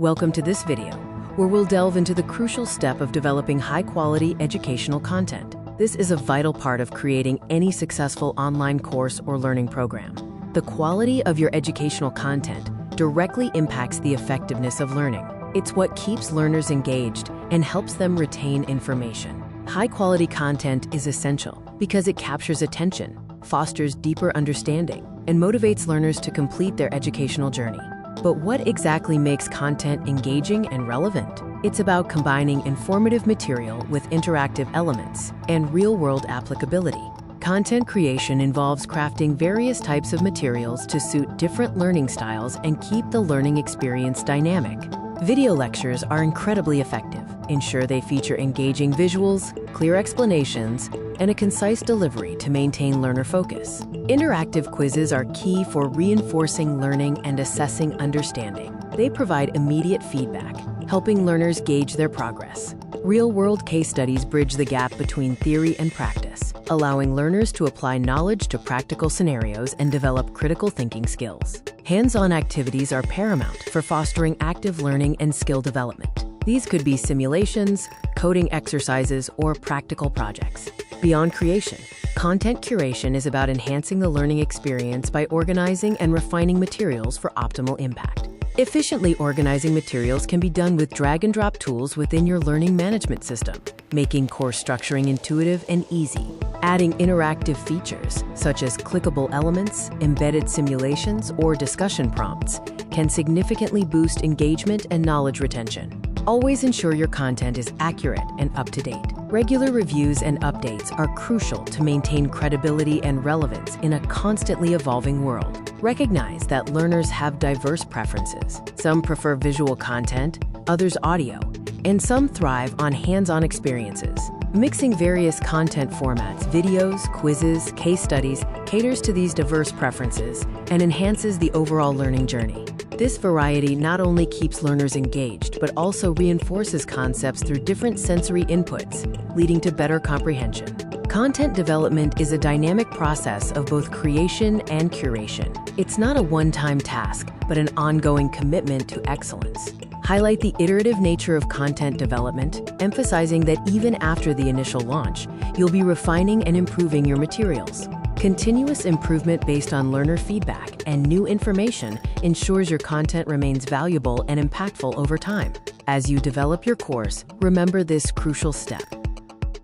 Welcome to this video, where we'll delve into the crucial step of developing high-quality educational content. This is a vital part of creating any successful online course or learning program. The quality of your educational content directly impacts the effectiveness of learning. It's what keeps learners engaged and helps them retain information. High-quality content is essential because it captures attention, fosters deeper understanding, and motivates learners to complete their educational journey. But what exactly makes content engaging and relevant? It's about combining informative material with interactive elements and real-world applicability. Content creation involves crafting various types of materials to suit different learning styles and keep the learning experience dynamic. Video lectures are incredibly effective. Ensure they feature engaging visuals, clear explanations, and a concise delivery to maintain learner focus. Interactive quizzes are key for reinforcing learning and assessing understanding. They provide immediate feedback, helping learners gauge their progress. Real-world case studies bridge the gap between theory and practice, allowing learners to apply knowledge to practical scenarios and develop critical thinking skills. Hands-on activities are paramount for fostering active learning and skill development. These could be simulations, coding exercises, or practical projects. Beyond creation, content curation is about enhancing the learning experience by organizing and refining materials for optimal impact. Efficiently organizing materials can be done with drag-and-drop tools within your learning management system, making course structuring intuitive and easy. Adding interactive features, such as clickable elements, embedded simulations, or discussion prompts, can significantly boost engagement and knowledge retention. Always ensure your content is accurate and up-to-date. Regular reviews and updates are crucial to maintain credibility and relevance in a constantly evolving world. Recognize that learners have diverse preferences. Some prefer visual content, others audio, and some thrive on hands-on experiences. Mixing various content formats, videos, quizzes, case studies, caters to these diverse preferences and enhances the overall learning journey. This variety not only keeps learners engaged, but also reinforces concepts through different sensory inputs, leading to better comprehension. Content development is a dynamic process of both creation and curation. It's not a one-time task, but an ongoing commitment to excellence. Highlight the iterative nature of content development, emphasizing that even after the initial launch, you'll be refining and improving your materials. Continuous improvement based on learner feedback and new information ensures your content remains valuable and impactful over time. As you develop your course, remember this crucial step.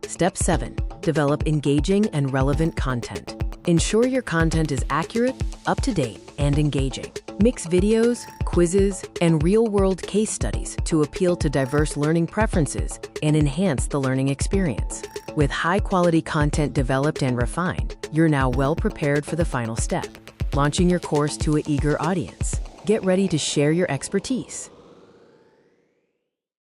Step 7. Develop engaging and relevant content. Ensure your content is accurate, up-to-date, and engaging. Mix videos, quizzes, and real-world case studies to appeal to diverse learning preferences and enhance the learning experience. With high-quality content developed and refined, you're now well prepared for the final step, launching your course to an eager audience. Get ready to share your expertise.